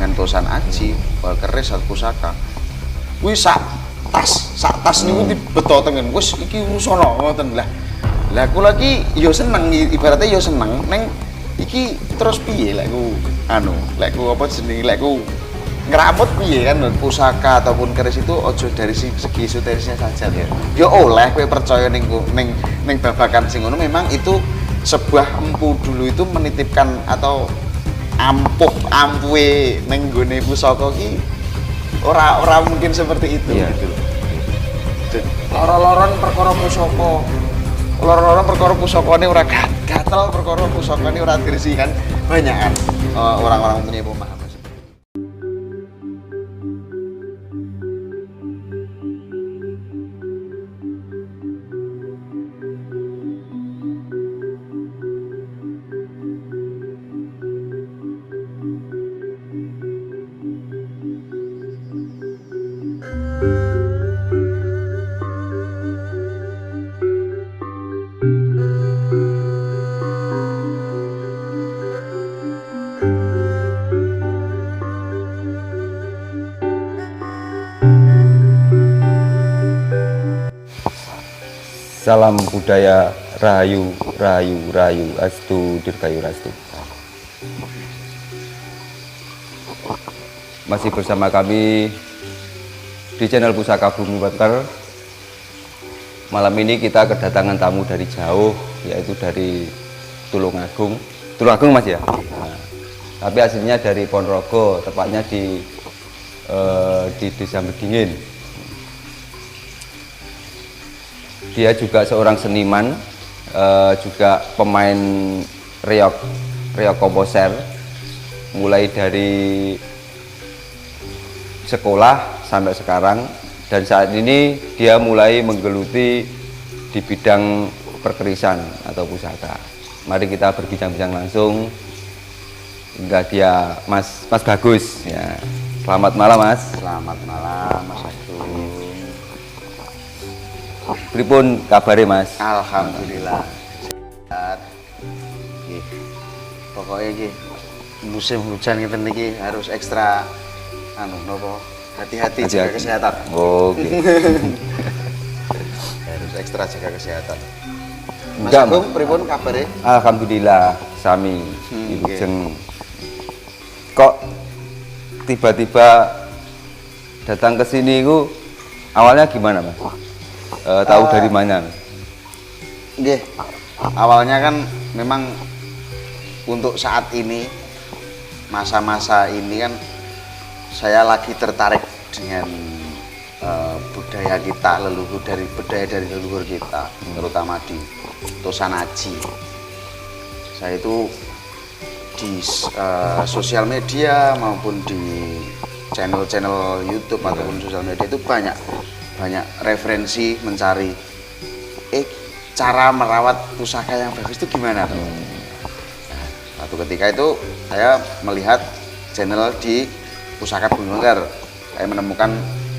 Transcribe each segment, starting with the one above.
dengan tosan aji, keris atau pusaka. Kuwi sak tas niku dibeto tengen. Wis iki urusono ngoten lah. Lah aku lagi yo seneng ibaratnya yo seneng neng iki terus piye lek ku lek ku apa jenenge lek ku ngeramut piye kan pusaka ataupun keris itu ojo dari segi esoterisnya saja ya. Ya oleh kowe percaya ning babakan sing ngono memang itu sebuah empu dulu itu menitipkan atau ampuhe ning gone pusaka ki ora mungkin seperti itu gitu loh. Loro-loron perkara pusaka. Loro-loron perkara pusakane ora gatel, perkara pusakane ora dirisi kan banyak kan orang-orang punya pemahaman. Salam budaya Rahayu Astu Dirgayu Rastu. Masih bersama kami di channel Pusaka Bumi Weker. Malam ini kita kedatangan tamu dari jauh, yaitu dari Tulungagung Mas ya. Nah, tapi aslinya dari Ponorogo, tepatnya di Desa Medingin. Dia juga seorang seniman, juga pemain reok komposer, mulai dari sekolah sampai sekarang, dan saat ini dia mulai menggeluti di bidang perkerisan atau pusaka. Mari kita berbincang-bincang langsung hingga dia Mas Bagus ya. Selamat malam Mas. Selamat malam Mas Agung. Pripun kabare Mas? Alhamdulillah. Pokoknya iki musim hujan ngeten niki harus ekstra hati-hati jaga kesehatan. Oke. Harus ekstra jaga kesehatan. Mas Enggak, Agung pripun kabare? Alhamdulillah sami. Wilujeng. Kok tiba-tiba datang ke sini itu awalnya gimana Mas? Tahu dari mana? Nggih. Awalnya kan memang untuk saat ini masa-masa ini kan saya lagi tertarik dengan budaya kita, budaya dari leluhur kita, terutama di Tosan Aji. Saya itu di sosial media maupun di channel-channel YouTube ataupun sosial media itu banyak referensi mencari cara merawat pusaka yang bagus itu gimana tuh? Nah, suatu ketika itu saya melihat channel di Pusaka Bumi Weker. Saya menemukan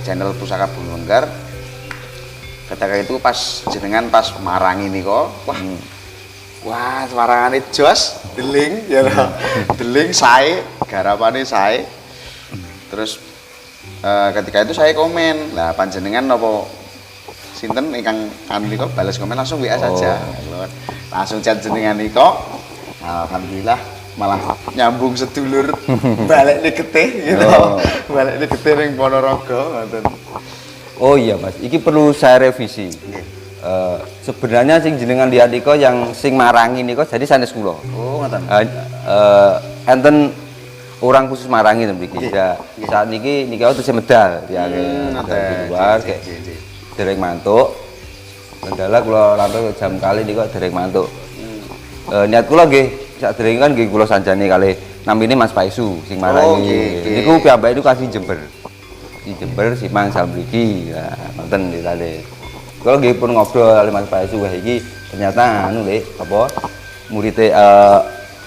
channel Pusaka Bumi Weker. Ketika itu pas marangi nih kok, wah marangane jos, deling ya loh. Deling sae, garapane sae. Terus ketika itu saya komen, lah panjenengan napa sinten ingkang nika balas komen langsung WA saja. Langsung chat jenengan nika. Alhamdulillah malah nyambung sedulur balik nih getih gitu. Balik nih getih ning Ponorogo ngoten. Oh iya Mas, iki perlu saya revisi. Sebenarnya sing jenengan lihat nika yang sing marangi nika jadi sanes kula. Oh ngoten. Enten orang khusus marangi mriki. Saat niki wonten medal ya dari luar kayak dereng mantuk. Kendala kula lantuk jam kali niku dereng mantuk. Niat kula nggih sadèrèngé kan nggih kula sanjani kalih namine Mas Paisu sing marangi. Niku piyambake niku kasih Jember. Di Jember Simang samriki. Nah, ngoten ditale. Kula nggih pun ngobrol kali Mas Paisu wah iki ternyata muridé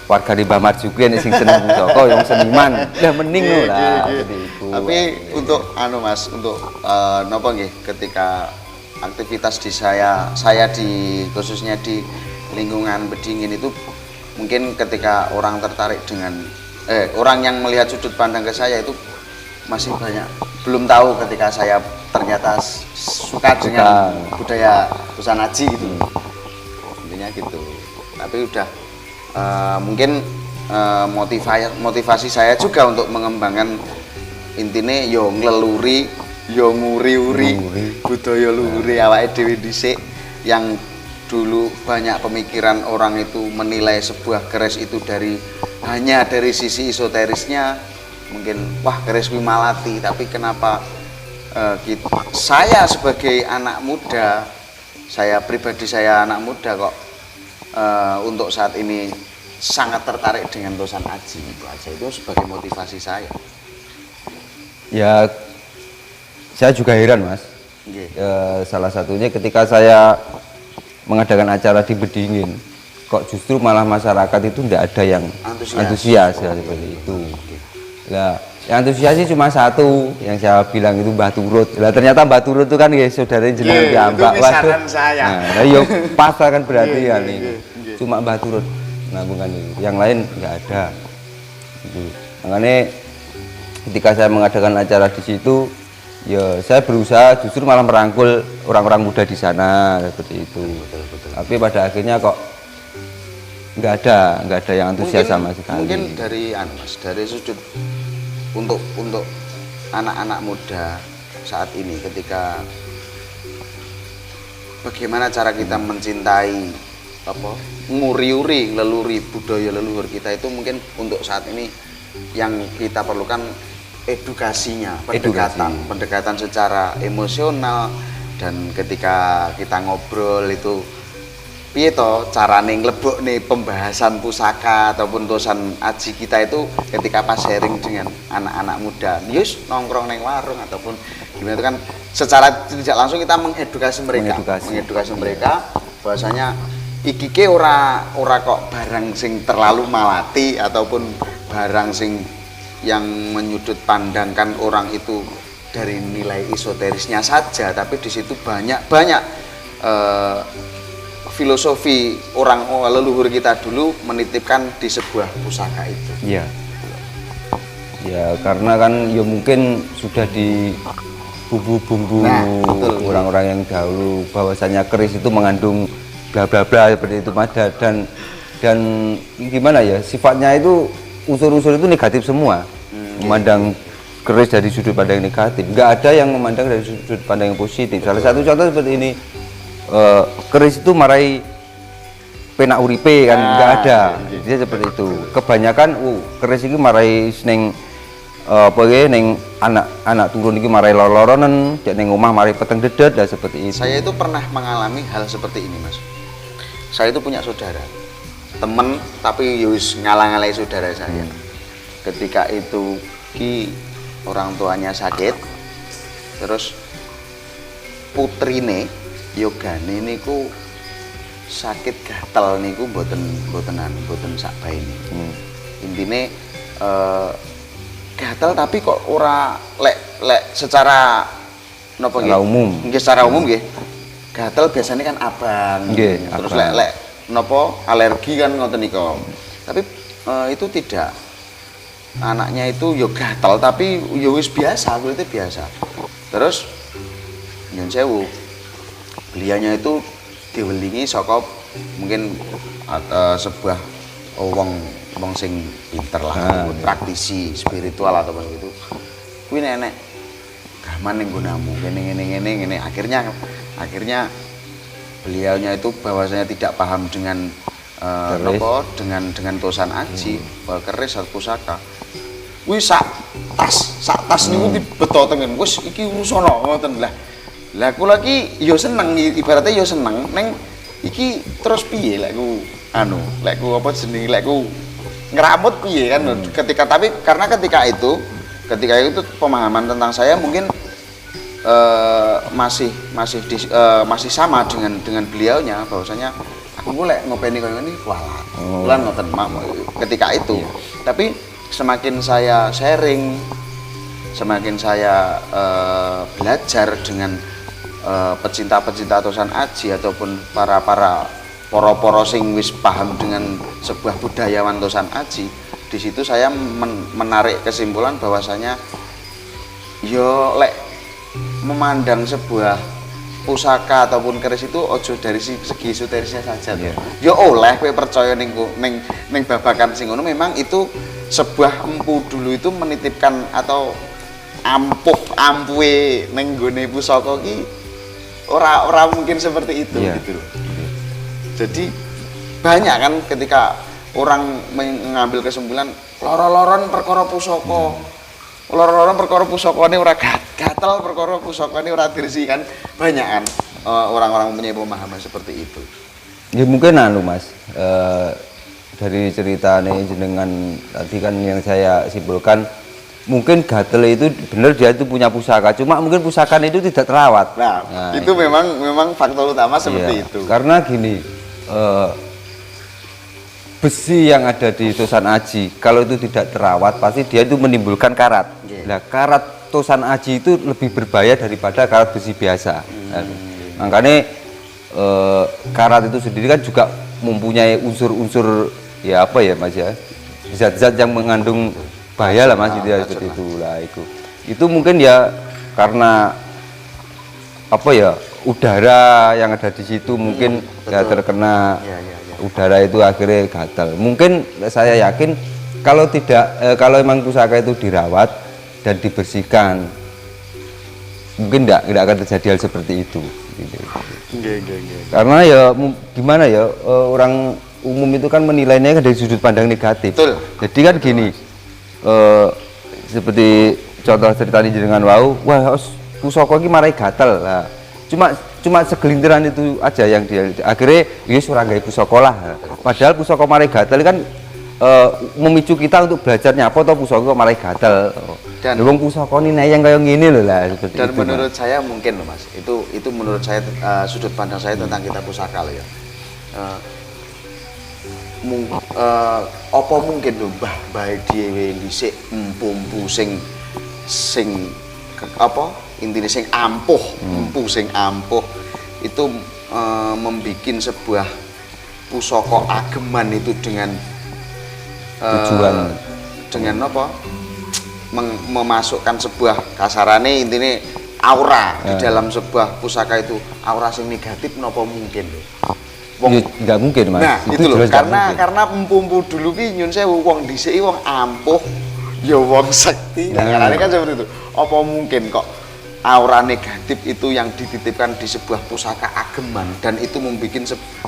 warga di Mbah Marjuki sing seneng pusaka yang seniman. Lah mending lho lah seperti itu. Tapi untuk Mas, untuk napa nggih ketika aktivitas di saya di khususnya di lingkungan Bedingin itu mungkin ketika orang tertarik dengan orang yang melihat sudut pandang ke saya itu masih banyak belum tahu ketika saya ternyata suka dengan budaya Tosan Aji gitu. Intinya gitu. Tapi udah mungkin motivasi saya juga untuk mengembangkan intine yo ngleluri yo nguri-uri budaya luhuri awake dhewe dhisik yang dulu banyak pemikiran orang itu menilai sebuah keris itu hanya dari sisi esoterisnya. Mungkin wah keris kuwi malati, tapi kenapa saya sebagai anak muda, saya pribadi saya anak muda kok untuk saat ini sangat tertarik dengan Tosan Aji itu aja, itu sebagai motivasi saya. Ya saya juga heran Mas. Salah satunya ketika saya mengadakan acara di Bedingin, kok justru malah masyarakat itu tidak ada yang antusias ya, seperti itu. Nah, yang antusiasnya cuma satu, yang saya bilang itu Mbah Turut. Lah ternyata Mbah Turut itu kan ya saudara jenengan piyambak. Waduh. Saya. Nah, ya pas kan berarti kan ini. Cuma Mbah Turut. Nah, bukan itu. Yang lain nggak ada. Gitu. Makanya ketika saya mengadakan acara di situ, ya saya berusaha justru malah merangkul orang-orang muda di sana seperti itu. Betul. Tapi pada akhirnya kok nggak ada yang antusias sama sekali. Mungkin dari Mas, dari sudut untuk anak-anak muda saat ini, ketika bagaimana cara kita mencintai nguri-uri leluri budaya leluhur kita, itu mungkin untuk saat ini yang kita perlukan edukasinya, pendekatan secara emosional. Dan ketika kita ngobrol itu piye to carane nglebokne pembahasan pusaka ataupun Tosan Aji kita itu ketika pas sharing dengan anak-anak muda, yus nongkrong neng warung ataupun gimana itu kan secara tidak langsung kita mengedukasi mereka bahwasanya iki ke ora kok barang sing terlalu malati ataupun barang sing yang menyudut pandangkan orang itu dari nilai esoterisnya saja, tapi di situ banyak filosofi orang leluhur kita dulu menitipkan di sebuah pusaka itu. Iya. Ya karena kan ya mungkin sudah di bumbu-bumbu orang-orang yang dahulu bahwasanya keris itu mengandung bla bla bla seperti itu dan gimana ya, sifatnya itu unsur-unsur itu negatif semua. Memandang keris dari sudut pandang negatif, nggak ada yang memandang dari sudut pandang yang positif. Salah satu contoh seperti ini, keris itu marai penak uripe kan, nggak ada. Dia seperti itu. Kebanyakan keris ini marai neng neng anak turun ini marai lororonen, cek neng omah marai peteng dedet dan seperti itu. Saya itu pernah mengalami hal seperti ini Mas. Saya itu punya saudara, temen tapi yus ngalang-ngalai saudara saya. Ketika itu orang tuanya sakit, terus putrine yogane niku sakit gatel niku mboten sak baene. Intine gatel tapi kok ora lek secara napa nggih? Umum. Nggih secara umum nggih. Gatel biasanya kan abang. Nggih, terus lek napa alergi kan ngoten nika. Tapi itu tidak. Anaknya itu yo gatel tapi yo wis biasa, kulitnya biasa. Terus nyun sewu, beliaunya itu diwelingi saka mungkin sebuah wong sing pinter lah, praktisi spiritual atau begitu. Kuwi nenek gaman ning nggonamu ngene akhirnya beliaunya itu bahwasanya tidak paham dengan dengan Tosan Aji, keris atau pusaka. Wis sak tas niku dibetotengen. Wis iki urusono ngoten lah. Lah kula iki ya seneng, ibaratnya ya seneng neng iki terus piye lek ku lek ku apa jenenge lek ku ngeramut piye kan ketika itu pemahaman tentang saya mungkin masih sama dengan beliaunya, bahwasanya aku boleh ngopeni koyo ngene kualat. Kulan ngoten ketika itu. Tapi semakin saya sharing, semakin saya belajar dengan pecinta-pecinta Tosan Aji ataupun para poro sing wis paham dengan sebuah budayawan Tosan Aji, di situ saya menarik kesimpulan bahwasanya yo lek memandang sebuah pusaka ataupun keris itu ojo dari segi esoterisnya saja tuh. Yo oleh kowe percaya ning babakan sing ngono, memang itu sebuah empu dulu itu menitipkan atau ampuhe ning gone pusaka ki ora mungkin seperti itu gitu loh. Jadi banyak kan ketika orang mengambil kesimpulan loro-loron perkara pusaka. Loro-loron perkara pusakane ora gatel, perkara pusakane ora dirsi kan. Banyak kan orang-orang punya pemahaman seperti itu. Ya mungkin Mas, dari cerita nih jenengan tadi kan yang saya simpulkan, mungkin gatel itu benar dia itu punya pusaka, cuma mungkin pusakanya itu tidak terawat. Nah itu memang faktor utama seperti itu. Karena gini, besi yang ada di Tosan Aji kalau itu tidak terawat pasti dia itu menimbulkan karat. Nah karat Tosan Aji itu lebih berbahaya daripada karat besi biasa. Makanya karat itu sendiri kan juga mempunyai unsur-unsur ya apa ya Mas ya, zat-zat yang mengandung bahaya lah Mas, dia seperti itu lah itu mungkin ya karena apa ya, udara yang ada di situ mungkin ya terkena udara itu akhirnya gatal. Mungkin saya yakin kalau kalau emang pusaka itu dirawat dan dibersihkan, mungkin tidak akan terjadi hal seperti itu. Karena ya gimana ya, orang umum itu kan menilainya dari sudut pandang negatif. Betul. Jadi kan gini, seperti contoh cerita ini dengan wah pusaka ini marai gatal lah. Cuma segelintiran itu aja yang dia akhirnya ora gawe pusaka lah. Padahal pusaka marai gatal kan memicu kita untuk belajar nyapa to pusaka marai gatal. Dan wong pusaka ini yang kayak gini loh lah seperti dan itu. Dan menurut saya mungkin loh Mas, itu menurut saya sudut pandang saya tentang kita pusaka loh ya. Apa mungkin lho mbah dhewe dhisik empu sing apa intine sing ampuh, empu sing ampuh itu membikin sebuah pusaka ageman itu dengan tujuan dengan apa? Memasukkan sebuah kasarane intine aura di dalam sebuah pusaka itu aura sing negatif napa mungkin lho. Nggak mungkin Mas. Nah, itu loh karena empu-empu dulu ki nyun sewu wong dhisik wong ampuh ya wong sekti. Nah, karena kan seperti itu. Apa mungkin kok aura negatif itu yang dititipkan di sebuah pusaka ageman dan itu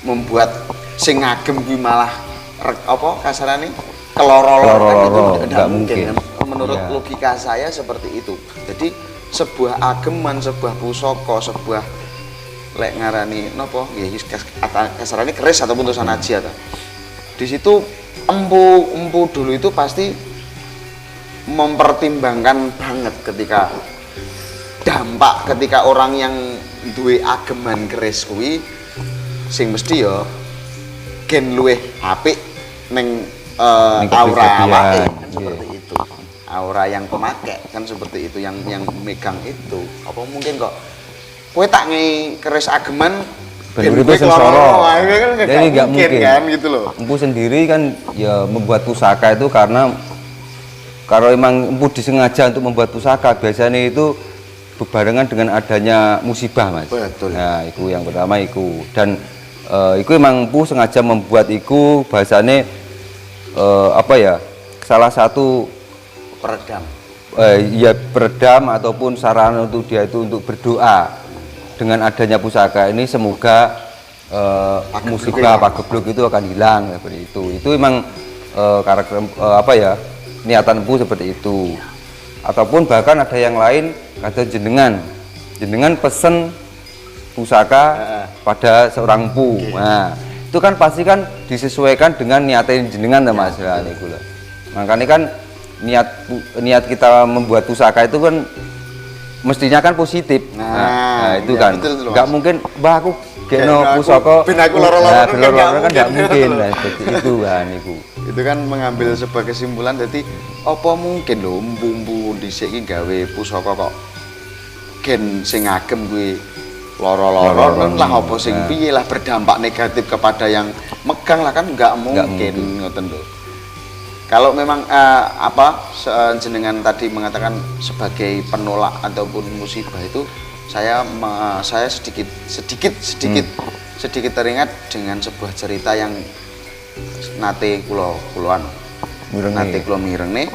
membuat sing ngagem kuwi malah apa kasarane keloro-loro nggak mungkin. Menurut logika saya seperti itu. Jadi sebuah ageman, sebuah pusaka, sebuah lek ngarani napa nggih kasarane keris ataupun Tosan Aji ta. Di situ empu dulu itu pasti mempertimbangkan banget ketika dampak ketika orang yang duwe ageman keris kuwi sing mesti ya gen luweh apik ning aura awake kan seperti itu. Aura yang pemakai kan seperti itu, yang megang itu. Apa mungkin kok kowe tak ngei keris ageman ben uripe sengsara. Jadi nggak mungkin kan gitu loh. Empu sendiri kan ya membuat pusaka itu karena kalau emang empu disengaja untuk membuat pusaka biasanya itu berbarengan dengan adanya musibah Mas. Betul. Nah itu yang pertama itu, dan itu emang empu sengaja membuat itu bahasanya apa ya, salah satu peredam. Ya peredam ataupun sarana untuk dia itu untuk berdoa. Dengan adanya pusaka ini semoga musibah pagebluk itu akan hilang seperti itu. Itu memang karakter apa ya, niatan empu seperti itu. Ataupun bahkan ada yang lain, kata jenengan pesen pusaka pada seorang empu. Nah, itu kan pasti kan disesuaikan dengan niatan jenengan ya Mas. Nah, niku lho. Makanya kan niat kita membuat pusaka itu kan mestinya kan positif. Nah itu kan nggak mungkin mbah aku geno pusaka ben aku loro-loro kan nggak mungkin lah seperti itu kan itu kan mengambil sebuah kesimpulan. Jadi apa mungkin lho empu-empu dhisik iki gawe pusaka kok gen sing agem kuwi loro-loro lah apa sing piye lah berdampak negatif kepada yang megang lah kan nggak mungkin ngoten lho. Kalau memang jenengan tadi mengatakan sebagai penolak ataupun musibah itu saya sedikit teringat dengan sebuah cerita yang nate kula mireng nih,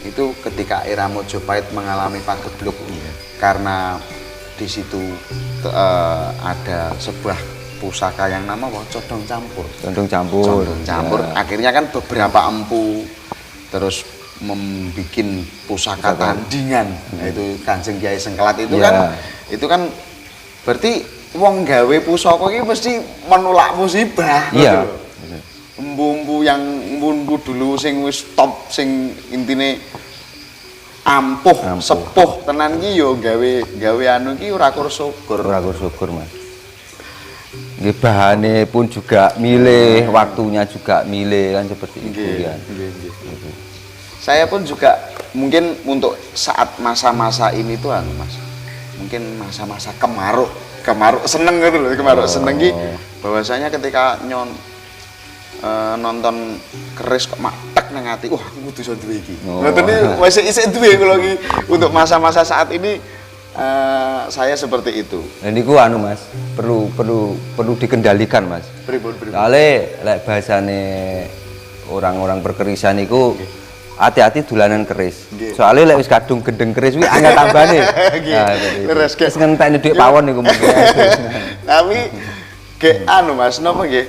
itu ketika era Mojopahit mengalami pagebluk karena di situ ada sebuah pusaka yang nama Condong Campur. Akhirnya kan beberapa empu terus membuat pusaka tandingan. Nah, itu Kanjeng Kiai Sengkelat itu kan berarti wong gawe pusaka iki mesti menolak musibah. Iya. Empu-empu yang empu dulu sing wis top, sing intine ampuh, sepuh tenan iki yo gawe anu iki ora kur syukur. Mas. Nggih, bahane pun juga milih, waktunya juga milih kan seperti itu ya. Saya pun juga mungkin untuk saat masa-masa ini tuh Mas. Mungkin masa-masa kemaruk seneng gitu loh, seneng iki bahwasanya ketika nonton keris kok matek nang ati, wah aku kudu iso duwe iki. Ngoten iki masih isih duwe kula iki untuk masa-masa saat ini. Saya seperti itu. Nah niku anu Mas, perlu dikendalikan Mas. Pripun. Soale lek bahasane orang-orang perkerisan niku hati-hati dolanan keris. Soale lek wis kadung gendeng keris kuwi angel tambane. Leres wis ngentekne dhuwit pawon niku mungkin. Tapi anu Mas, napa nggih?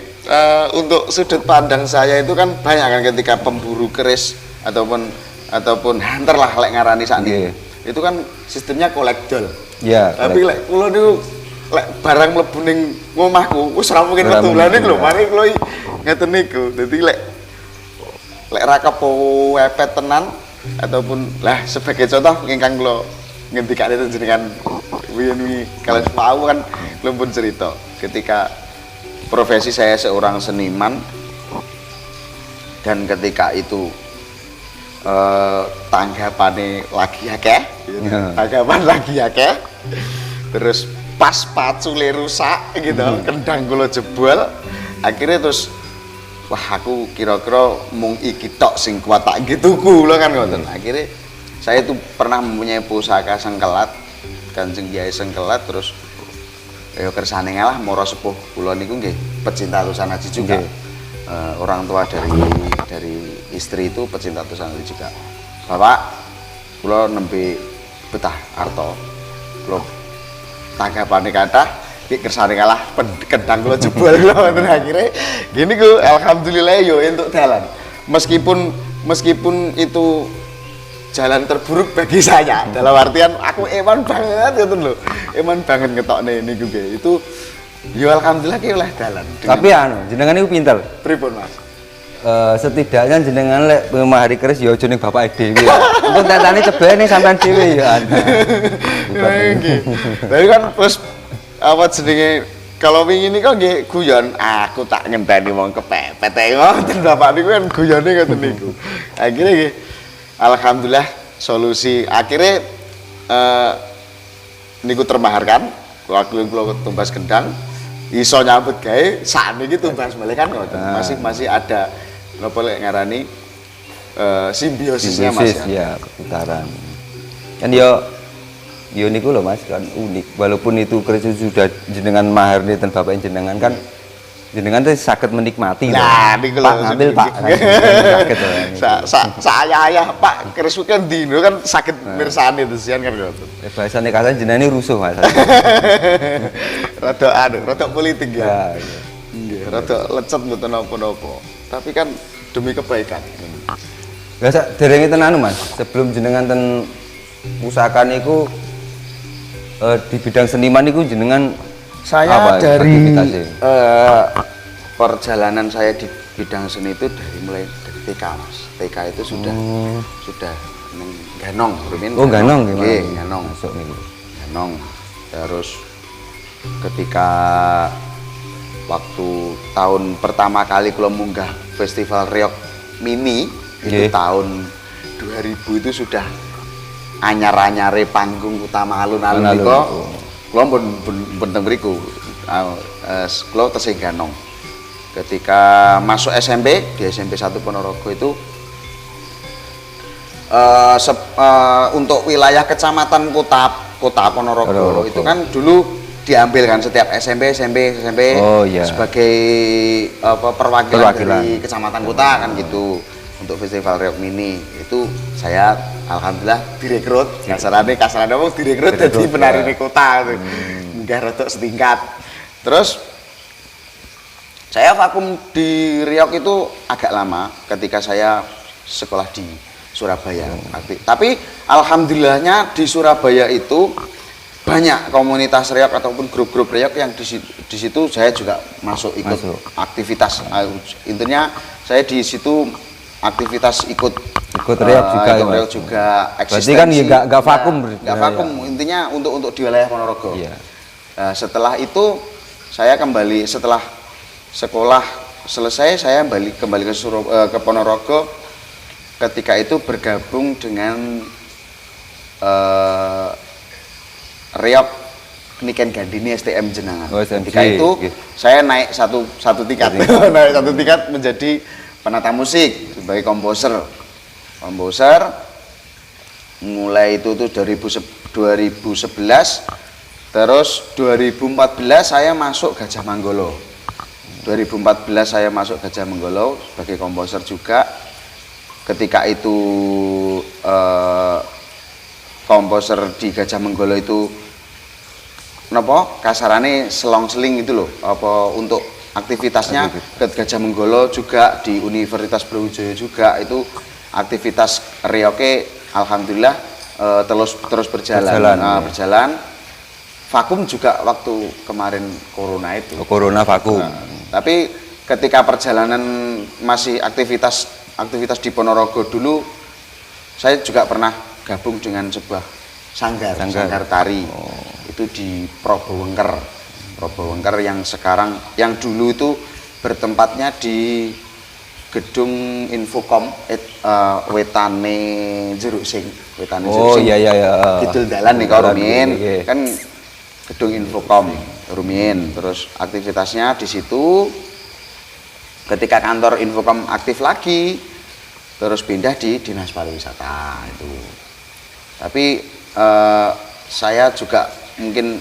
Untuk sudut pandang saya itu kan banyak kan ketika pemburu keris ataupun hunter lah lek ngarani sakniki. Itu kan sistemnya kolektor. Iya. Tapi lek kula niku lek barang mlebu ning ngomahku wis ora mungkin metu. Lah niku lho, mari kula ngeten niku. Dadi lek ra kepepet tenan ataupun lah sebagai contoh ingkang kula ngendikane jenengan wingi kalian mau kan kula pun cerita ketika profesi saya seorang seniman dan ketika itu tanggapan lagi akeh, terus pas pacule rusak gitu, kendang kula jebol, akhirnya terus wah aku kira-kira mung iki tok sing kuat tak tuku lho kan ngoten. Akhirnya saya itu pernah mempunyai pusaka Sengkelat, Kanjeng Kiai Sengkelat, terus ya kersane ngalah mara sepuh kula niku nggih pecinta Tusanaji juga. Orang tua dari istri itu pecinta Tusanaji juga. Bapak kula nembe betah arto. Kula tanggapane kathah iki kersane kalah kendang kula jebol kula wonten akhire. Gini ku alhamdulillah yo entuk dalan. Meskipun itu jalan terburuk bagi saya. Dalam artian aku eman banget ngoten lho. Eman banget ngetokne niku nggih. Itu yo alhamdulillah ki oleh dalan. Tapi jenengan niku pinter. Pripun Mas? Setidaknya jenengan lek memahari keris ya aja ning bapake dhewe. Engko tentane cebene sampean dhewe ya. Nggih. Tapi kan terus apa jenenge kalau wingi niku nggih guyon aku tak ngenteni wong kepepet ngoten bapak niku kan guyone ngoten niku. Akhire nggih alhamdulillah solusi akhirnya niku termaharkan waktu kula tumbas gendang iso nyambut gawe sakniki tumbas malih kan ngoten. Masih ada napa lek ngarani simbiosisnya Mas ya, perputaran. Kan yo niku lho Mas kan unik walaupun itu keris sudah jenengan mahar nih dan bapak jenengan kan jenengan tuh sakit menikmati. Nah niku lho ngambil Pak. Saya Pak keris kan dino kan sakit mirsani desian kan ngoten. Bahasane kasan jenengan rusuh Mas. Rada politik ya. Nggih, rada lecet mboten napa-napa. Tapi kan demi kebaikan. Lah sak derenge ten anu Mas, sebelum jenengan ten pusaka niku di bidang seniman niku jenengan saya dari perjalanan saya di bidang seni itu mulai dari TK Mas. TK itu sudah Ganong, rumin. Oh Ganong gimana? Nggih, Ganong. Masuk niku. Ganong. Terus ketika waktu tahun pertama kali kula munggah Festival Riok Mini itu tahun 2000 itu sudah anyar-anyare panggung utama alun-alun niku. Kula pun teng mriku. Kula tesih Ganong. Ketika masuk SMP di SMP 1 Ponorogo itu untuk wilayah kecamatan kota Ponorogo itu kan dulu diambil kan setiap SMP Oh, iya. sebagai perwakilan dari kecamatan kota kan gitu. Untuk festival Riok Mini itu saya alhamdulillah direkrut, kasarannya mau direkrut jadi penari di kota gitu. Munggah rotok setingkat. Terus saya vakum di Riok itu agak lama ketika saya sekolah di Surabaya. Tapi alhamdulillahnya di Surabaya itu banyak komunitas Riok ataupun grup-grup Riok yang di situ saya juga ikut aktivitas. Intinya saya di situ aktivitas ikut Riok juga eksistensi. Berarti kan nggak vakum. Nggak vakum. Intinya untuk di wilayah Ponorogo. Iya. Setelah itu saya kembali setelah sekolah selesai saya kembali ke Ponorogo. Ketika itu bergabung dengan Riok Niken Gandini STM Jenangan. Ketika itu saya naik satu tingkat, naik satu tingkat menjadi penata musik sebagai komposer. Mulai itu tuh 2011, terus 2014 saya masuk Gajah Manggolo. 2014 saya masuk Gajah Manggolo sebagai komposer juga. Ketika itu komposer di Gajah Manggolo itu kasarane selong-seling itu loh, untuk aktivitasnya ke Gajah Manggolo juga di Universitas Brawijaya juga itu aktivitas Rioke alhamdulillah terus berjalan. Vakum juga waktu kemarin corona itu. Corona vakum. Tapi ketika perjalanan masih aktivitas di Ponorogo dulu, saya juga pernah gabung dengan sebuah sanggar tari. Itu di Probowengker yang dulu itu bertempatnya di gedung Infokom wetane Jeruk Sing. Iya. Kidul dalan nih kau Rumin. Kan gedung Infokom Rumin. Terus aktivitasnya di situ. Ketika kantor Infokom aktif lagi, terus pindah di Dinas Pariwisata itu. Tapi saya juga mungkin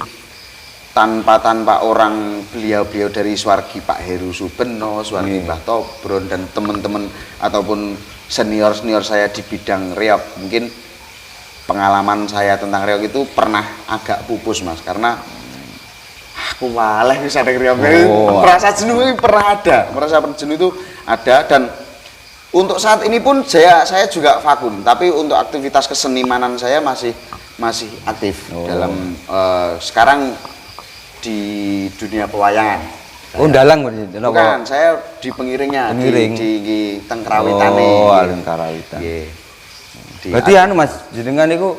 tanpa orang beliau dari Swargi Pak Heru Subeno, Swargi Mbah Tobron dan teman-teman ataupun senior saya di bidang Riok, mungkin pengalaman saya tentang Riok itu pernah agak pupus Mas, karena aku malah bisa dengar Riok. Merasa jenuh itu ada, dan untuk saat ini pun saya juga vakum, tapi untuk aktivitas kesenimanan saya masih aktif dalam sekarang di dunia pewayangan. Dalang bukan, saya di pengiringnya, di Tengkarawitane. Tengkarawitan. Berarti Mas jenengan niku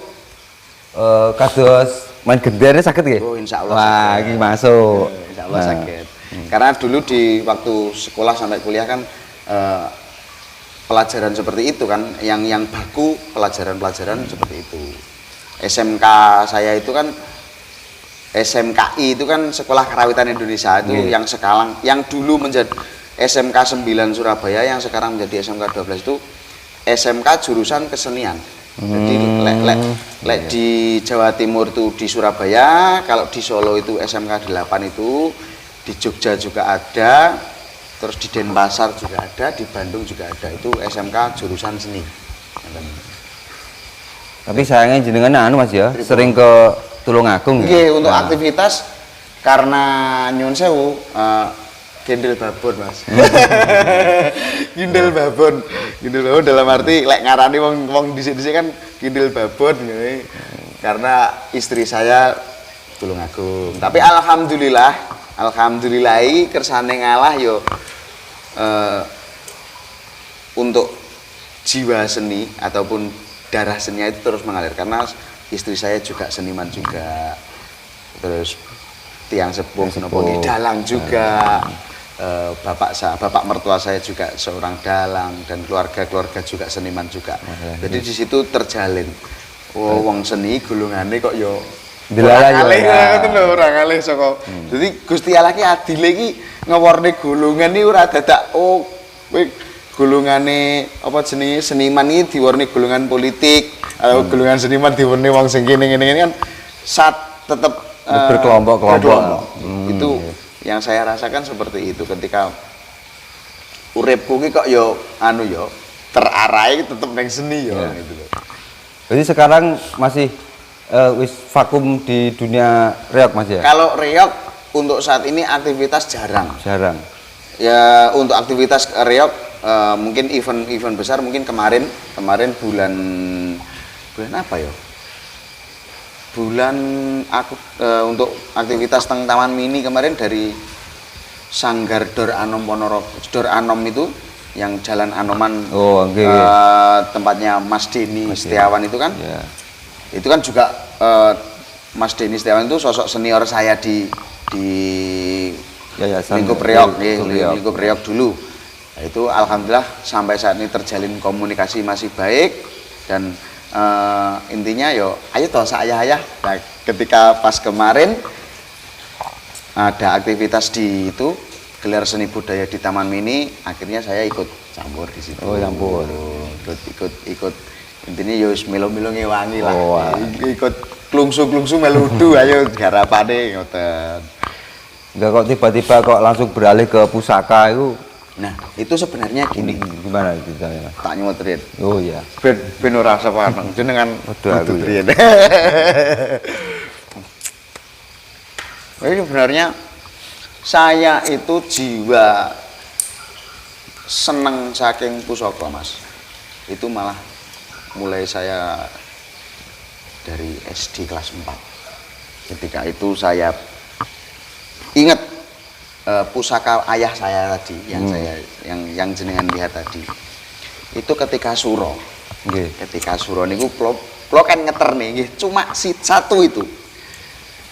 kados main gendernya sakit nggih? Insyaallah. Wah, iki masuk. Insyaallah sakit. Karena dulu di waktu sekolah sampai kuliah kan pelajaran seperti itu kan, yang baku pelajaran seperti itu. SMK saya itu kan SMKI itu kan Sekolah Karawitan Indonesia itu yang dulu menjadi SMK 9 Surabaya, yang sekarang menjadi SMK 12 itu SMK jurusan kesenian. Jadi di Jawa Timur itu di Surabaya, kalau di Solo itu SMK 8 itu, di Jogja juga ada, terus di Denpasar juga ada, di Bandung juga ada, itu SMK jurusan seni. Tapi sayangnya jenengan Mas ya, sering ke Tulungagung. Untuk aktivitas karena nyun sewu gendel babon Mas. Gendel babon dalam arti lek ngarani wong dhisik-dhisik kan gendel babon ngene. Karena istri saya Tulungagung. Tapi alhamdulillah kersane ngalah yo untuk jiwa seni ataupun darah seninya itu terus mengalir, karena istri saya juga seniman juga, terus tiang sepuh nggih dalang juga, bapak mertua saya juga seorang dalang, dan keluarga juga seniman juga. Jadi di situ terjalin wong seni gulungane kok yo ora ngalih saka. Jadi Gusti Allah ki adile iki ngewarne gulungan iki ora dadak kowe golongane apa jenenge seniman iki diwarni golongan politik, golongan seniman diwarni wong sing kene-kene kan tetep berkelompok-kelompok. Itu yang saya rasakan seperti itu ketika uripku ki kok yo anu yo terarai tetep neng seni yo gitu loh. Jadi sekarang masih wis vakum di dunia reog Mas ya? Kalau reog untuk saat ini aktivitas jarang. Jarang. Ya untuk aktivitas reog mungkin event besar mungkin kemarin bulan apa ya? Bulan aku untuk aktivitas teng Taman Mini kemarin dari Sanggar Dor Anom Ponorogo. Dor Anom itu yang Jalan Anoman. Oh, okay. Tempatnya Mas Denny Setiawan itu kan. Yeah. Itu kan juga Mas Denny Setiawan itu sosok senior saya di lingkup reog, lingkup reog dulu. Nah, itu alhamdulillah sampai saat ini terjalin komunikasi masih baik dan intinya yo ayo toh saya nah, ketika pas kemarin ada aktivitas di itu gelar seni budaya di Taman Mini, akhirnya saya ikut campur di situ. Oh, campur. Ikut intinya yo melo-melo ngewangi lah. Ikut klungsu melu udu ayo garapane ngoten. Enggak kok tiba-tiba kok langsung beralih ke pusaka itu. Nah, itu sebenarnya gini. Gimana ceritanya? Tak nyotret. Oh iya. Ben ora sepaneng jenengan aku ya. Ini sebenarnya saya itu jiwa seneng saking pusaka, Mas. Itu malah mulai saya dari SD kelas 4. Ketika itu saya ingat pusaka ayah saya tadi yang jenengan lihat tadi itu ketika suro ketika suro niku kula kan ngeter nih cuma satu itu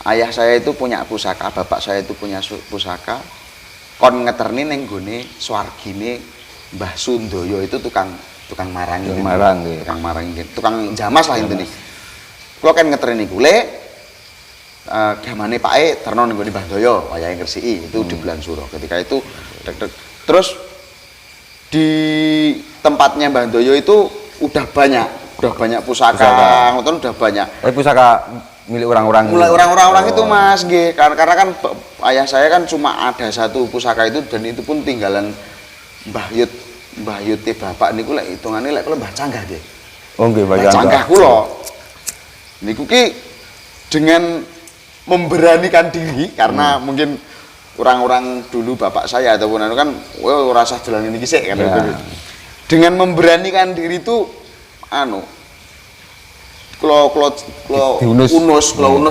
ayah saya itu punya pusaka, bapak saya itu punya pusaka kon ngeterni ning gone swargine Mbah Sundoyo itu tukang marangi tukang jamas lah intine kula kan ngeterni niku gamane Pak terno ning Mbah Doyo wayahe ngresiki itu di bulan Suro. Ketika itu terus di tempatnya Mbah Doyo itu udah banyak pusaka. Ngoten udah banyak. Pusaka milik orang-orang. Mulai orang-orang itu Mas nggih. Karena kan ayah saya kan cuma ada satu pusaka itu dan itu pun tinggalan Mbah Yut bapak niku lek hitungane lek kula Mbah Canggah nggih. Oh nggih Mbah Canggah kula. Niku ki dengan memberanikan diri karena mungkin orang-orang dulu bapak saya ataupun anu kan rasa dolan ini sik kan dengan memberanikan diri itu anu kalau unus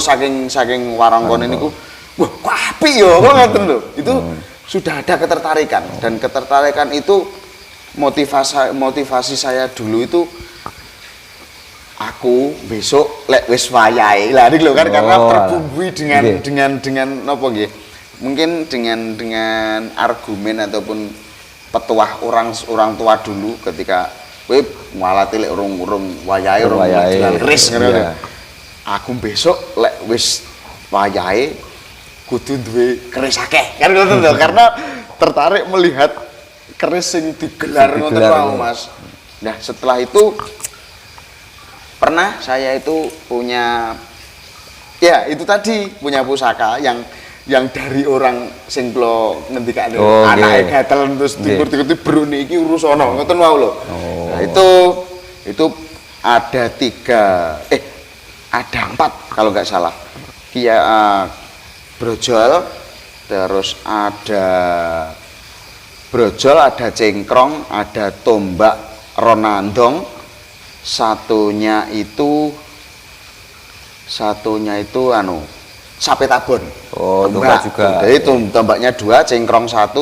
saking warangkon niku wah kok apik ya kok ngoten lho itu sudah ada ketertarikan dan ketertarikan itu motivasi saya dulu itu aku besok lek wis wayahe. Lah niku lho kan karena terbumbui dengan napa nggih? Mungkin dengan argumen ataupun petuah orang tua dulu ketika kowe malate lek urung wayahe urung keris ngono. Aku besok lek wis wayahe kudu duwe keris akeh. Kan ngoten lho karena tertarik melihat keris sing digelar ngoten wae Mas. Nah, setelah itu pernah saya itu punya ya itu tadi punya pusaka yang dari orang sing kula ngendikane anake gatel terus tikur-tikur brone iki urus ana ngoten wae lho. Nah, itu ada 4 kalau nggak salah. Brojol terus ada brojol, ada cengkrong, ada tombak ronandong. Satunya itu anu sape tabon. Oh, tombak juga. Jadi tombaknya 2, cengkrong 1,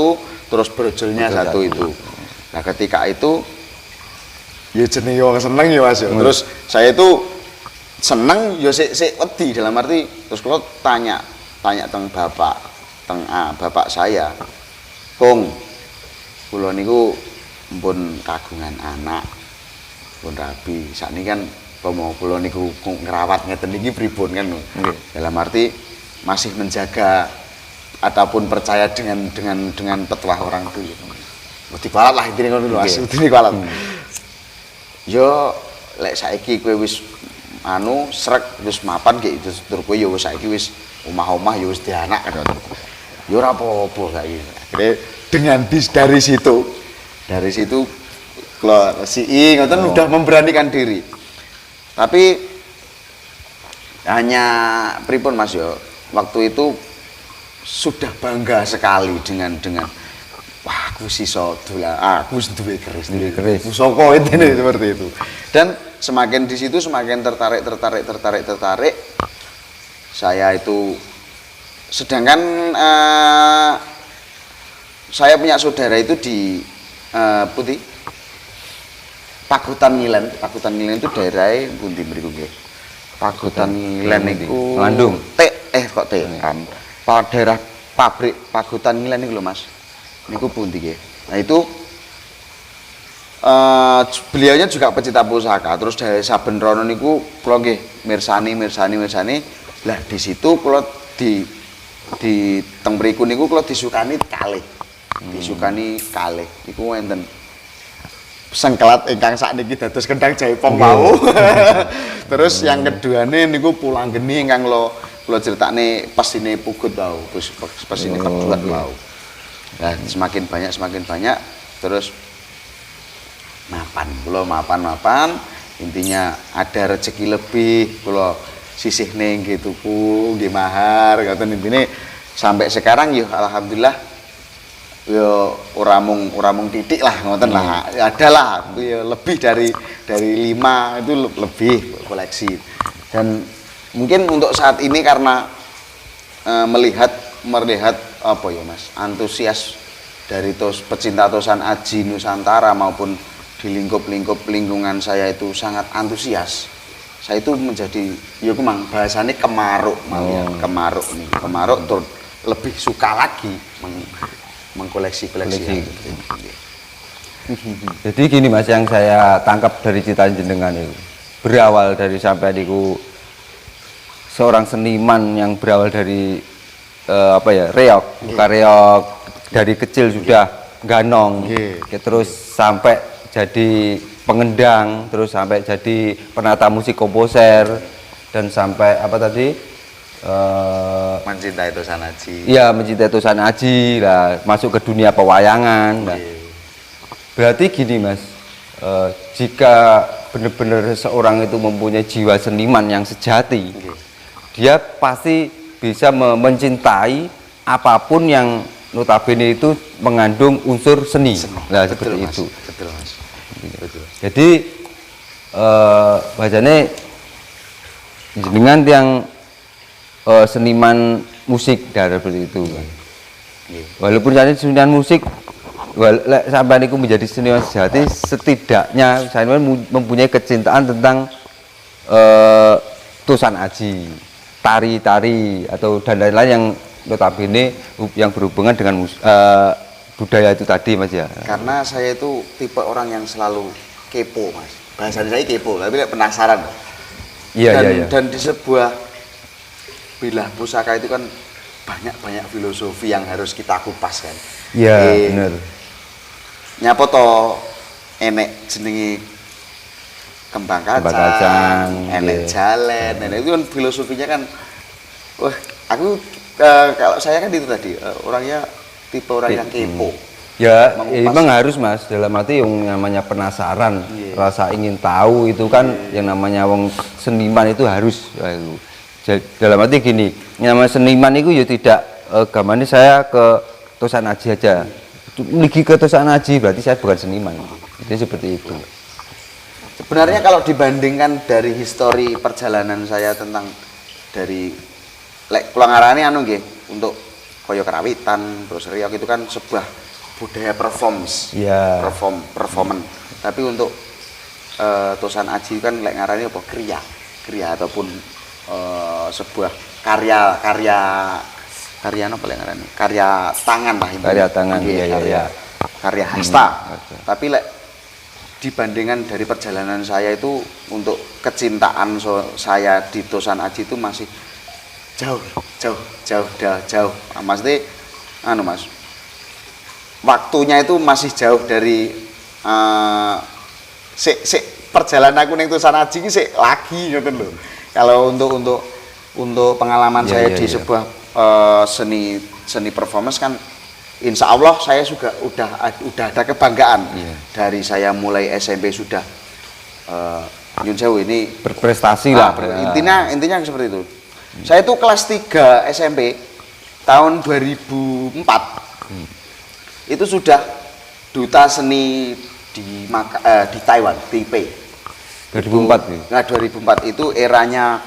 terus brojolnya 1 itu. Nah, ketika itu ya jenenge wong seneng ya Mas ya. Terus saya itu seneng ya sik wedi dalam arti terus kalau tanya teng bapak saya. Kong, kula niku mpun kagungan anak. Pun rabi, saat ini kan pomo kula niku ngrawat ngeten iki pripun kan. Dalam arti masih menjaga ataupun percaya dengan petuah orang dulu. Wedi kualat lah intine ngono lho Mas, wedi kualat. Yo lek saiki kowe wis srek wis mapan ki terus tur kowe yo saiki wis omah-omah yo wis dianak kan. Yo ora apa-apa saiki. Akhirnya dari situ kalau si ngoten udah memberanikan diri. Tapi hanya pripun Mas yo, waktu itu sudah bangga sekali dengan wah aku siso dolan, aku wis duwe keris. Pusaka intine seperti itu. Dan semakin di situ semakin tertarik. Saya itu sedangkan saya punya saudara itu di Pagutan Ngilen itu daerah pundi mriku nggih. Pagutan Ngilen niku Landung. Kok kan. Daerah pabrik Pagutan Ngilen niku lho Mas. Niku pundi nggih. Nah itu beliaunya juga pecinta pusaka. Terus dari saben rono niku kula nggih mirsani. Lah di situ kula di teng mriku niku kula disukani kalih. Iku wonten sengkelat ingkang sakniki dados kendang jaipong wau. Terus yang keduane niku pulang geni ingkang kula critakne pesine pugut wau, pesine keduan wau. Nah, semakin banyak terus mapan. Intinya ada rezeki lebih kula sisihne nggih tuku, nggih mahar, ngoten intine sampai sekarang ya alhamdulillah yo ora mung titik lah ngoten lah. Adalah ya lebih dari 5 itu lebih koleksi. Dan mungkin untuk saat ini karena melihat apa ya Mas, antusias dari pecinta Tosan Aji Nusantara maupun di lingkup lingkungan saya itu sangat antusias. Saya itu menjadi ya kumang bahasane kemaruk tur lebih suka lagi mengkoleksi. Jadi gini Mas, yang saya tangkap dari cerita jenengan itu berawal dari sampai niku seorang seniman yang berawal dari reog, bukan reog, dari kecil sudah ganong, terus sampai jadi pengendang, terus sampai jadi penata musik komposer, dan sampai apa tadi? Mencintai Tosan Aji. Iya, mencintai Tosan Aji lah, masuk ke dunia pewayangan. Nah, berarti gini Mas, jika benar-benar seorang itu mempunyai jiwa seniman yang sejati, dia pasti bisa mencintai apapun yang notabene itu mengandung unsur seni. Nah, seperti Mas. itu. Betul Mas. Betul. Jadi bacanya jenengan yang seniman musik dari seperti itu. Walaupun saya seniman musik, sampai niku menjadi seniman sejati, setidaknya saya mempunyai kecintaan tentang Tosan Aji, tari-tari atau dan lain-lain yang notabene yang berhubungan dengan budaya itu tadi Mas ya. Karena saya itu tipe orang yang selalu kepo Mas. Bahasa saya kepo, tapi penasaran. Iya. Dan di sebuah bilah pusaka itu kan banyak filosofi yang harus kita kupas kan. Iya, benar. Nyapa to enek jenenge kembang kacang, enek jalen, enek itu kan filosofinya kan. Wah, aku kalau saya kan itu tadi orangnya tipe orang yang kepo. Ya, memang harus Mas, dalam arti yang namanya penasaran, rasa ingin tahu itu kan yang namanya wong seniman itu harus dalam arti gini, yang namanya seniman itu ya tidak gamane saya ke Tosan Aji aja. Lagi ke Tosan Aji berarti saya bukan seniman. Jadi seperti itu. Sebenarnya kalau dibandingkan dari histori perjalanan saya tentang dari kula ngarani nggih untuk kaya kerawitan, terus riok itu kan sebuah budaya performance. Performance. Tapi untuk Tosan Aji kan lek ngarani apa kriya ataupun sebuah karya apa lek ngarani? Karya tangan lah ini. Karya tangan iya. Karya hasta. Tapi lek dibandingkan dari perjalanan saya itu untuk kecintaan saya di Tosan Aji itu masih jauh. Maksudnya Mas. waktunya itu masih jauh dari perjalanan aku ning Tusan Aji iki lagi ngoten lho. Kalau untuk pengalaman saya di sebuah seni performance kan insya Allah saya juga udah ada kebanggaan dari saya mulai SMP sudah nyun sewu ini berprestasi lah. Intinya seperti itu. Saya itu kelas 3 SMP tahun 2004 itu sudah duta seni di Taiwan, Taipei. 2004 nih. Nah 2004 itu eranya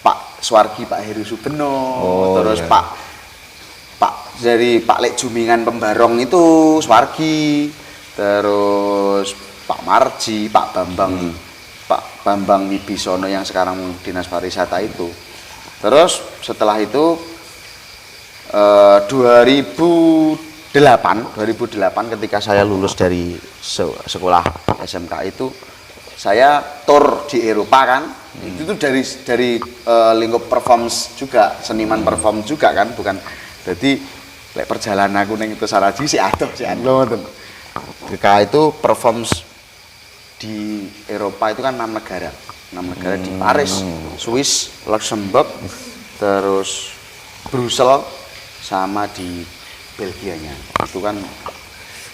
Pak Swargi, Pak Heru Sugeno, terus iya. Dari Pak Lek Jumingan Pembarong itu Swargi, terus Pak Marji, Pak Bambang Wibisono yang sekarang Dinas Pariwisata itu. Terus setelah itu 2008 ketika saya lulus dari sekolah SMK itu saya tour di Eropa kan. Itu dari lingkup performance juga, seniman perform juga kan, bukan jadi lek perjalanan aku ning itu Saraji si adoh ngoten. GK itu performance di Eropa itu kan 6 negara di Paris, Swiss, Luxembourg, terus Brussels sama di Belgianya. Itu kan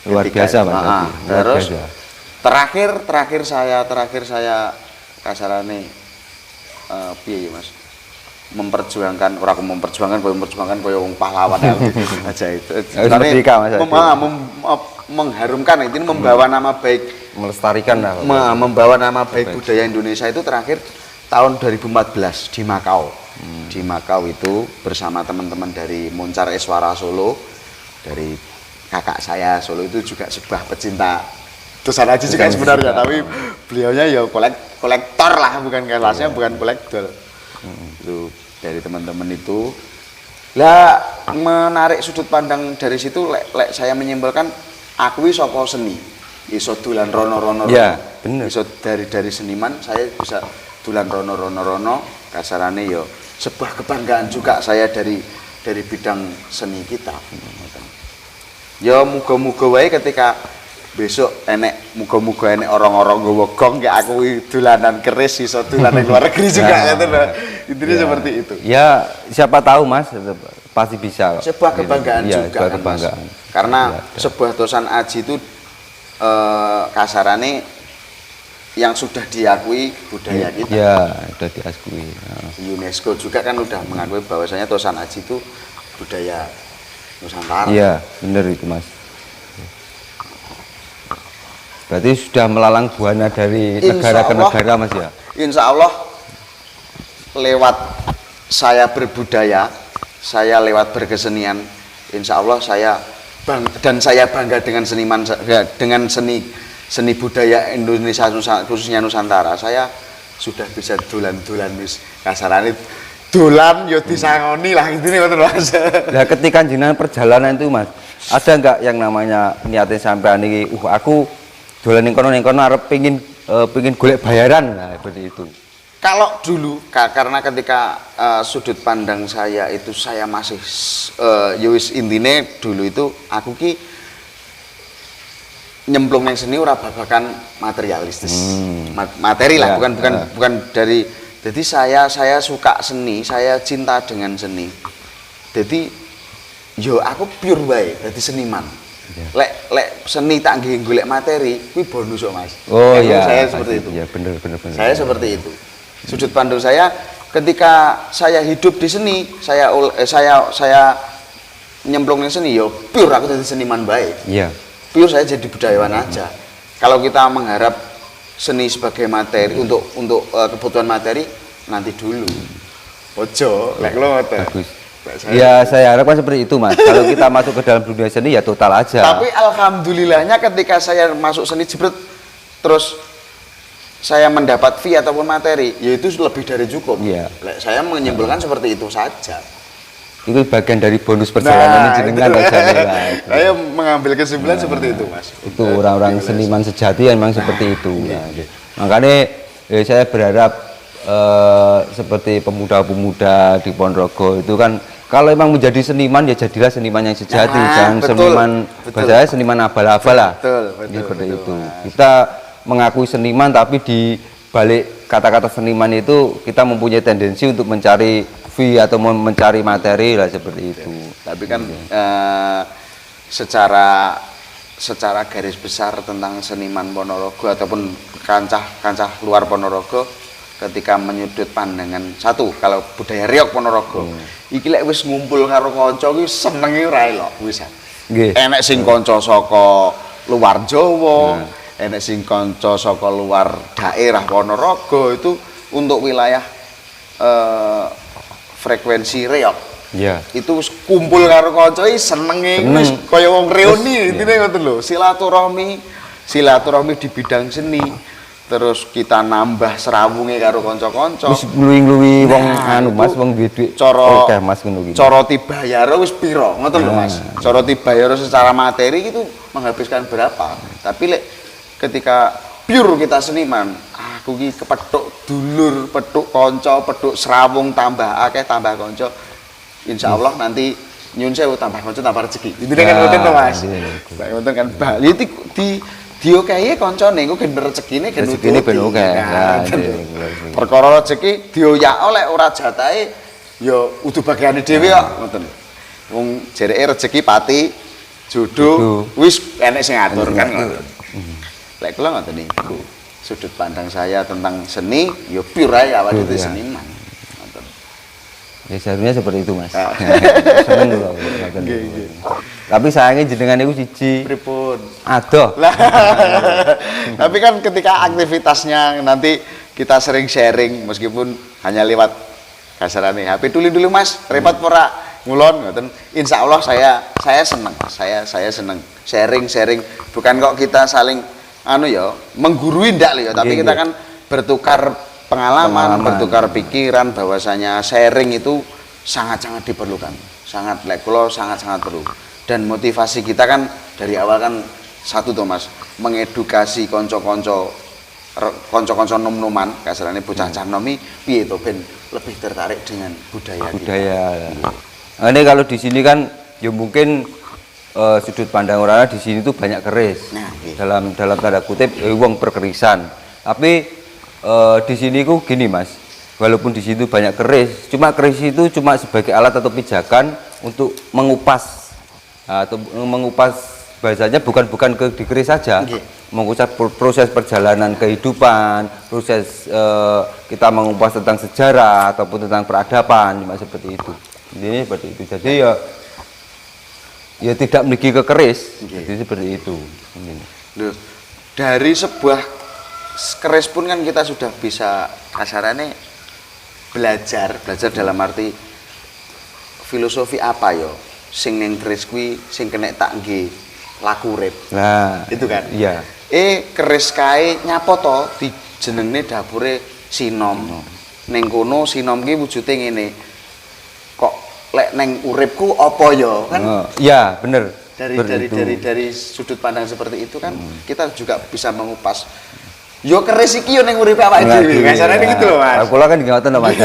luar biasa Pak. Terus terakhir saya kasarane piye ya Mas? Memperjuangkan kaya wong pahlawan aja itu. Mengharumkan itu membawa nama baik, melestarikan lah. Membawa nama baik budaya Indonesia itu terakhir tahun 2014 di Makau. Di Makau itu bersama teman-teman dari Moncar Eswara Solo, dari kakak saya Solo itu juga sebuah pecinta Tusan Aji juga sebenarnya, tapi beliaunya ya kolektor lah, bukan kelasnya, bukan kolektor. Itu dari teman-teman itu lah menarik sudut pandang dari situ. Lek saya menyimpulkan aku iso sapa seni iso dolan rono-rono ya bener, iso dari seniman saya bisa dolan rono kasarane yo sebuah kebanggaan juga saya dari bidang seni kita. Ya muga-muga wae ketika besok muga-muga enek orang-orang nggawa gong kayak aku dolanan keris iso dolan luar negeri juga gitu loh. Intinya seperti itu. Ya siapa tahu Mas, pasti bisa. Sebuah kebanggaan juga kan, kebanggaan. Mas. Karena sebuah Tusan Aji itu kasarane yang sudah diakui budaya kita. Ya, sudah diakui. UNESCO juga kan udah mengakui bahwasanya Tusan Aji itu budaya Nusantara. Iya, benar itu Mas. Berarti sudah melalang buana dari negara ke negara Mas ya? Insya Allah lewat saya berbudaya, saya lewat berkesenian, insya Allah saya bangga dengan seniman, dengan seni budaya Indonesia khususnya Nusantara. Saya sudah bisa dolan-dolan wis kasarane dolan yo disangoni lah intine ngoten Mas. Nah, ketika jenengan perjalanan itu Mas, ada enggak yang namanya niatnya sampean iki aku dolan ning kono arep pengin golek bayaran, nah seperti itu. Kalau dulu karena ketika sudut pandang saya itu saya masih yowis intine dulu itu aku ki nyemplung yang seni ora babakan materialistis. Materi lah, bukan dari. Jadi saya suka seni, saya cinta dengan seni. Jadi yo aku pure wae dadi seniman. Lek seni tak nggih golek materi kuwi bonus kok Mas. Oh iya, saya seperti itu. Iya bener. Saya seperti itu. Sudut pandang saya ketika saya hidup di seni, saya nyemplung di seni yo pure aku jadi seniman baik. Iya. Pure saya jadi budayawan aja. Kalau kita mengharap seni sebagai materi untuk kebutuhan materi nanti dulu. Ojo, lek lo ngoten. Bagus. Ya saya harapkan seperti itu Mas. Kalau kita masuk ke dalam dunia seni ya total aja. Tapi alhamdulillahnya ketika saya masuk seni jebret terus saya mendapat fee ataupun materi, yaitu lebih dari cukup. Iya. Saya menyimpulkan seperti itu saja. Itu bagian dari bonus perjalanan jenengan aja. Saya mengambil kesimpulan seperti itu Mas. Itu orang-orang seniman sejati memang seperti itu. Makanya saya berharap seperti pemuda-pemuda di Ponorogo itu kan kalau emang menjadi seniman ya jadilah seniman yang sejati, jangan betul, seniman betul. bahasanya seniman abal-abal lah. Betul, Seperti betul, itu. Mas. Kita mengakui seniman tapi di balik kata-kata seniman itu kita mempunyai tendensi untuk mencari fee atau mencari materi lah seperti itu. Tapi kan secara garis besar tentang seniman Ponorogo ataupun kancah luar Ponorogo, ketika menyudut pandangan satu kalau budaya riok Ponorogo iki lek wis ngumpul karo kanca kuwi senenge ora elok wis. Nggih. Enek sing kanca saka luar Jawa, enek sing kanca saka luar daerah Ponorogo, itu untuk wilayah frekuensi riok. Iya. Itu wis kumpul karo kanca iki senenge wis kaya wong reuni intine ngoten lho. Silaturahmi di bidang seni. Terus kita nambah serawunge karo kanca-kanca. Wis ngluwi-ngluwi wong anu Mas, wong duwe dhuwit. Oke Mas ngono ki. Cara dibayar wis pira, ngoten lho Mas. Cara dibayar secara materi itu menghabiskan berapa. Tapi lek ketika pure kita seniman, aku ki kepethuk dulur, petuk kanca, petuk serawung, tambah akeh tambah kanca. Insyaallah nanti nyun sewu tambah kanca tambah rezeki. Itu kan ngoten to Mas. Lah ngoten kan Bali diokehi kancane engko gen rezekine gen ben oke. Ya, perkara rezeki dioyak oleh ora jatahe ya udu bagiane dhewe kok ngoten. Wong jereke rezeki pati jodoh wis enek sing ngatur kan ngoten. Lek kula ngoten niku. Sudut pandang saya tentang seni ya pure ae awake dhewe seniman. Ngoten. Ya seharusnya seperti itu Mas. Seneng lho. Tapi sayangnya jenengan itu siji Pripun? adoh. Tapi kan ketika aktivitasnya nanti kita sering sharing meskipun hanya lewat kasarane HP dulu Mas, repot ora ngulon ngoten. Insyaallah saya seneng. Saya seneng sharing bukan kok kita saling anu ya menggurui ndak lho ya, tapi kita kan bertukar pengalaman, bertukar pikiran bahwasanya sharing itu sangat-sangat diperlukan. Sangat lek kula sangat-sangat perlu. Dan motivasi kita kan dari awal kan satu tuh Mas, mengedukasi konco-konco nom-noman, kasarane bocah-bocah nomi piye to ben lebih tertarik dengan budaya kita. Nah, ini kalau di sini kan ya mungkin sudut pandang orang di sini tuh banyak keris. Nah, dalam tanda kutip wong perkerisan. Tapi di sini ku gini Mas, walaupun di situ banyak keris, cuma keris itu cuma sebagai alat atau pijakan untuk mengupas atau mengupas bahasanya bukan di keris saja, mengupas proses perjalanan kehidupan, proses kita mengupas tentang sejarah ataupun tentang peradaban, cuma seperti itu. Ini seperti itu. Jadi ya tidak memiliki ke keris, jadi seperti itu. Loh, dari sebuah keris pun kan kita sudah bisa kasarannya belajar dalam arti filosofi apa yo sing ning keris kuwi sing kena tak nggih laku urip. Nah, itu kan. Iya. Keris kae nyapa to dijenengne dapure Sinom. Ning kono Sinom ki wujude ngene. Kok lek neng uripku apa ya kan? Iya, bener. Dari sudut pandang seperti itu kan kita juga bisa mengupas. Yo keris iki yo ning uripe awake dhewe. Kasarane gitu lho Mas. Kula kan ngoten lho Mas.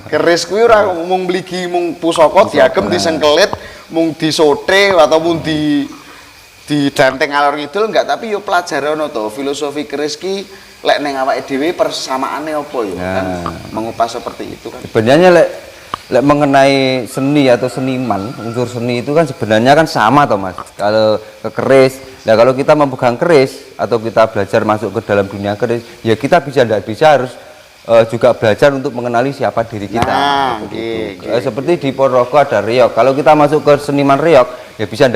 Keris kuwi ora mung mligi mung pusaka diagem disengkelit mung disote ataupun di danteng alor ngidul enggak, tapi yo pelajaran to filosofi keris ki lek ning awake dhewe persamaane apa yo kan mengupas seperti itu kan. Sebenarnya lek mengenai seni atau seniman, unsur seni itu kan sebenarnya kan sama toh Mas. Kalau ke keris, nah kalau kita memegang keris atau kita belajar masuk ke dalam dunia keris, ya kita harus juga belajar untuk mengenali siapa diri kita. Seperti di Ponorogo ada riok. Kalau kita masuk ke seniman riok, ya bisa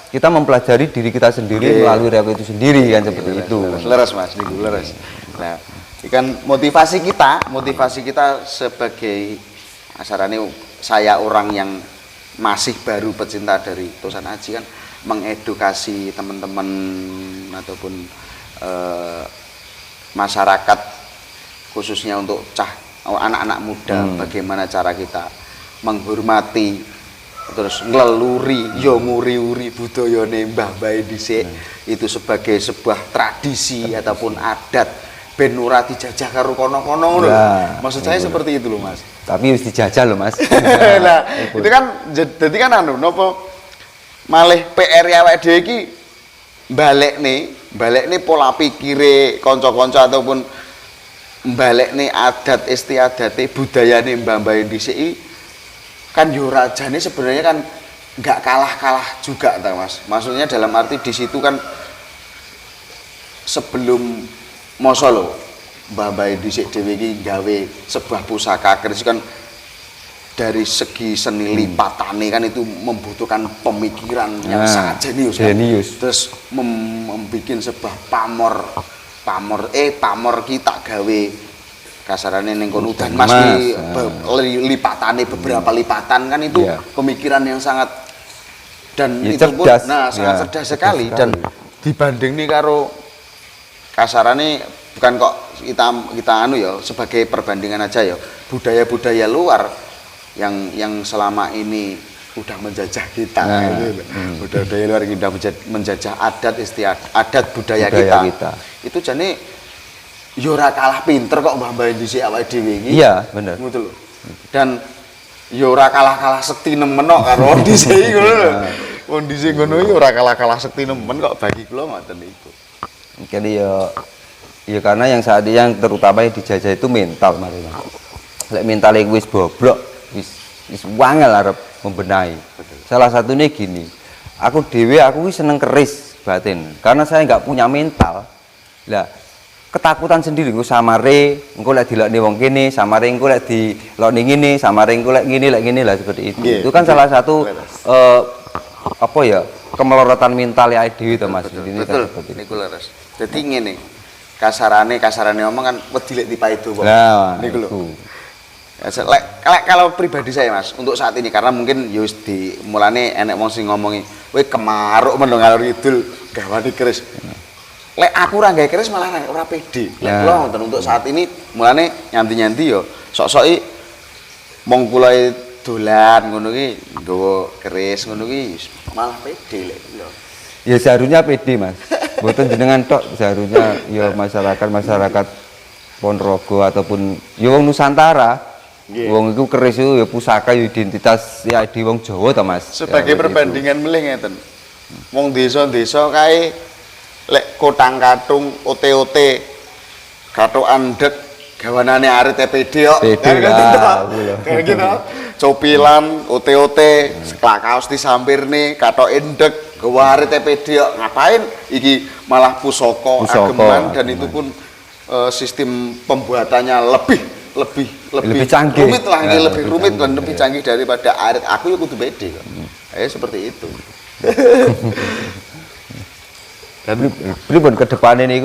kita mempelajari diri kita sendiri melalui riok itu sendiri kan seperti itu. Leres Mas, niku leres. Nah, ikan motivasi kita sebagai asarane saya orang yang masih baru pecinta dari Tosan Aji kan mengedukasi teman-teman ataupun masyarakat khususnya untuk anak-anak muda bagaimana cara kita menghormati terus ngeleluri yo nguri-uri budayane mbah bae dhisik itu sebagai sebuah tradisi ataupun adat Ya. ben ora dijajah karo kono-kono ngono. Ya, Maksud saya seperti itu loh, Mas. Tapi harus dijajah loh Mas. Nah, itu kan jadi kan anu napa malih PR awake dhewe iki balekne pola pikire kanca-kanca ataupun balekne adat istiadate budayane mbah-mbah dhisik kan yo rajane sebenarnya kan nggak kalah-kalah juga ta Mas. Maksudnya dalam arti di situ kan sebelum masa lho mbah-mbah dhisik dhewe iki gawe sebuah pusaka keris kan dari segi seni lipatane kan itu membutuhkan pemikiran yang sangat jenius. Terus membuat sebuah pamor kita gawe kasarane ning kono udan Mas lipatane beberapa lipatan kan itu pemikiran yang sangat dan ya, itu cerdas. pun sangat cerdas sekali dan dibanding nih karo kasarane bukan kok kita anu ya sebagai perbandingan aja ya budaya-budaya luar yang selama ini udah menjajah kita budaya luar yang udah menjajah adat budaya kita. Itu jane yo ora kalah pinter kok mbah-mbah dhisik awake dhewe iki. Iya, bener. Ngono lho. Dan yo ora kalah sekti nemen kok karo wong dhisik ngono lho. Wong dhisik ngono iki ora kalah sekti nemen kok bagi kula ngoten niku. Jadi ya karena yang saat yang terutama yang dijajah itu mental mari. Lek mentale wis boblok wis wangel arep membenahi. Salah satunya gini, aku seneng keris batin karena saya nggak punya mental. Lah ketakutan sendiri engko samare engko lek dilokne wong kene, samare engko lek dilokne ngene, samare engko lek ngene lah seperti itu. Itu kan salah satu apa ya, kemelorotan mental ya dhewe to Mas. Betul. Niku leres. Dadi ngene. Kasarane ngomong kan wedi lek dipaido kok. Niku lho. Kalau pribadi saya Mas, untuk saat ini karena mungkin ya wis dimulane enek wong sing ngomongi, "Kowe kemaruk men ngalor kidul gawane keris." Lek aku ora gawe keris malah ora pede. Lek kula ngoten untuk saat ini mulane nyanti-nyanti yo sok-soki mong kula dolan ngono ki nggawa keris ngono ki malah pede lek kula. Ya seharusnya pede Mas. Mboten jenengan tok seharusnya ya masyarakat Ponorogo ataupun ya wong Nusantara. Wong iku keris itu ya pusaka ya identitas ya di wong Jawa to Mas. Sebagai perbandingan melih ngeten. Wong desa-desa kae lek kotang katung ote-ote katokan ndek gawanane arit EPD kok kayak gitu copilan ote-ote seklak kaos disampirne katoke ndek gawa arit EPD kok ngapain iki malah pusaka ageman dan itu pun sistem pembuatannya lebih canggih rumit lah ini lebih rumit dan lebih canggih daripada arit aku ya kudu pede kok seperti itu. Dan pripun ke depan ini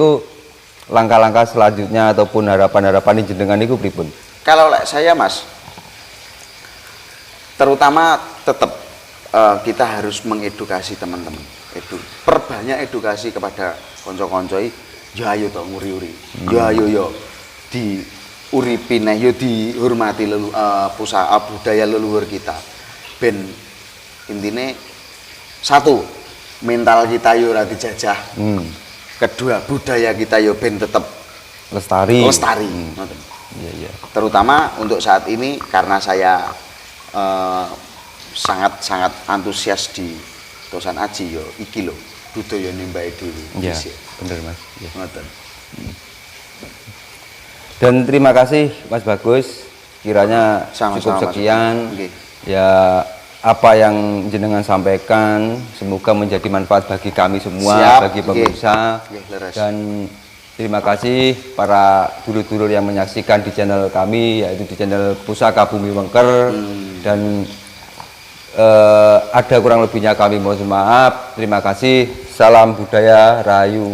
langkah-langkah selanjutnya ataupun harapan-harapan jenengan niku pripun? Kalau saya Mas, terutama tetap kita harus mengedukasi teman-teman. Perbanyak edukasi kepada konco-konco yo ayo to nguri-uri. Yo ayo diuripi yo dihormati pusaka budaya leluhur kita. Ben intine satu mental kita yo ora dijajah. Kedua, budaya kita yo ben tetap lestari. Iya. Terutama untuk saat ini karena saya sangat antusias di Tosan Aji yo iki lho budaya nimbake dhewe. Iya, bener Mas. Ya. Ngoten. Dan terima kasih Mas Bagus. Kiranya cukup sekian. Ya apa yang jenengan sampaikan semoga menjadi manfaat bagi kami semua, bagi pemirsa. Dan terima kasih para dulur-dulur yang menyaksikan di channel kami, yaitu di channel Pusaka Bumi Wengker. Dan ada kurang lebihnya kami mohon maaf. Terima kasih. Salam budaya, rayu.